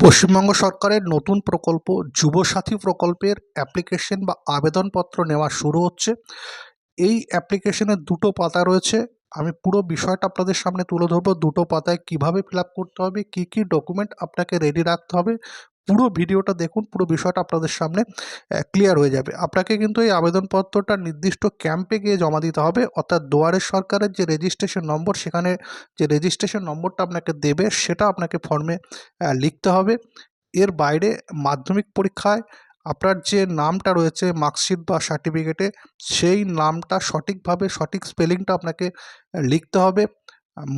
পশ্চিমবঙ্গ সরকারের নতুন প্রকল্প যুবসাথী প্রকল্পের অ্যাপ্লিকেশন বা আবেদনপত্র নেওয়া শুরু হচ্ছে। এই অ্যাপ্লিকেশনের দুটো পাতা রয়েছে। আমি পুরো বিষয়টা আপনাদের সামনে তুলে ধরবো। দুটো পাতায় কিভাবে ফিল আপ করতে হবে, কী কী ডকুমেন্ট আপনাকে রেডি রাখতে হবে। পুরো ভিডিওটা দেখুন, পুরো বিষয়টা আপনাদের সামনে ক্লিয়ার হয়ে যাবে। আপনাকে কিন্তু এই আবেদনপত্রটা নির্দিষ্ট ক্যাম্পে গিয়ে জমা দিতে হবে, অর্থাৎ দুয়ারে সরকারের যে রেজিস্ট্রেশন নম্বর, সেখানে যে রেজিস্ট্রেশন নম্বরটা আপনাকে দেবে সেটা আপনাকে ফর্মে লিখতে হবে। এর বাইরে মাধ্যমিক পরীক্ষায় আপনার যে নামটা রয়েছে মার্কশিট বা সার্টিফিকেটে, সেই নামটা সঠিকভাবে সঠিক স্পেলিংটা আপনাকে লিখতে হবে।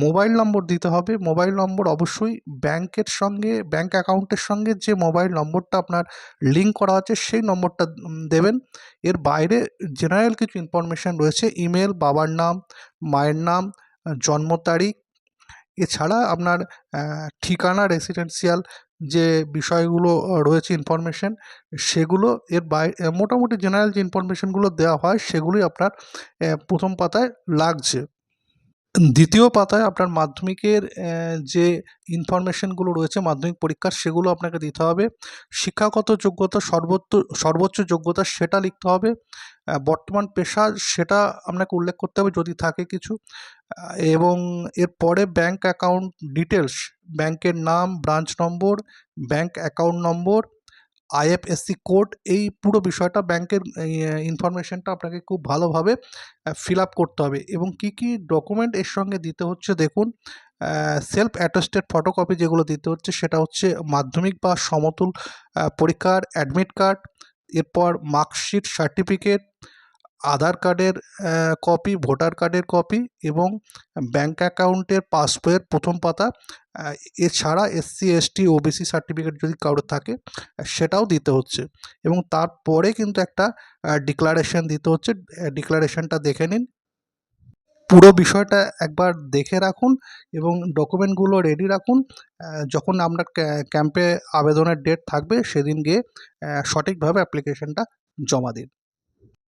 মোবাইল নম্বর দিতে হবে। মোবাইল নম্বর অবশ্যই ব্যাংকের সঙ্গে, ব্যাংক অ্যাকাউন্টের সঙ্গে যে মোবাইল নম্বরটা আপনার লিঙ্ক করা আছে সেই নম্বরটা দেবেন। এর বাইরে জেনারেল কিছু ইনফরমেশান রয়েছে, ইমেল, বাবার নাম, মায়ের নাম, জন্ম তারিখ, এছাড়া আপনার ঠিকানা, রেসিডেন্সিয়াল যে বিষয়গুলো রয়েছে ইনফরমেশন, সেগুলো এর মোটামুটি জেনারেল যে ইনফরমেশনগুলো দেওয়া হয় সেগুলোই আপনার প্রথম পাতায় লাগছে। দ্বিতীয় পাতায় আপনার মাধ্যমিকের যে ইনফরমেশনগুলো রয়েছে মাধ্যমিক পরীক্ষার, সেগুলো আপনাকে দিতে হবে। শিক্ষাগত যোগ্যতা, সর্বোচ্চ যোগ্যতা সেটা লিখতে হবে। বর্তমান পেশা সেটা আপনাকে উল্লেখ করতে হবে যদি থাকে কিছু। এবং এরপরে ব্যাংক অ্যাকাউন্ট ডিটেলস, ব্যাংকের নাম, branch number, bank account number, IFSC code, এই পুরো বিষয়টা ব্যাংকের ইনফরমেশনটা আপনাকে খুব ভালোভাবে ফিল আপ করতে হবে। এবং কী কী ডকুমেন্ট এর সঙ্গে দিতে হচ্ছে দেখুন। সেলফ অ্যাটেস্টেড ফটোকপি যেগুলো দিতে হচ্ছে সেটা হচ্ছে মাধ্যমিক বা সমতুল পরীক্ষার অ্যাডমিট কার্ড, এরপর মার্কশিট, সার্টিফিকেট, আধার কার্ডের কপি, ভোটার কার্ডের কপি এবং ব্যাংক অ্যাকাউন্টের পাসবইয়ের প্রথম পাতা। এছাড়া এসসি, এসটি, ওবিসি সার্টিফিকেট যদি কারোর থাকে সেটাও দিতে হচ্ছে। এবং তারপরে কিন্তু একটা ডিক্লারেশন দিতে হচ্ছে। ডিক্লারেশনটা দেখে নিন। পুরো বিষয়টা একবার দেখে রাখুন এবং ডকুমেন্টগুলো রেডি রাখুন। যখন আপনার ক্যাম্পে আবেদনের ডেট থাকবে সেদিন গিয়ে সঠিকভাবে অ্যাপ্লিকেশনটা জমা দিন।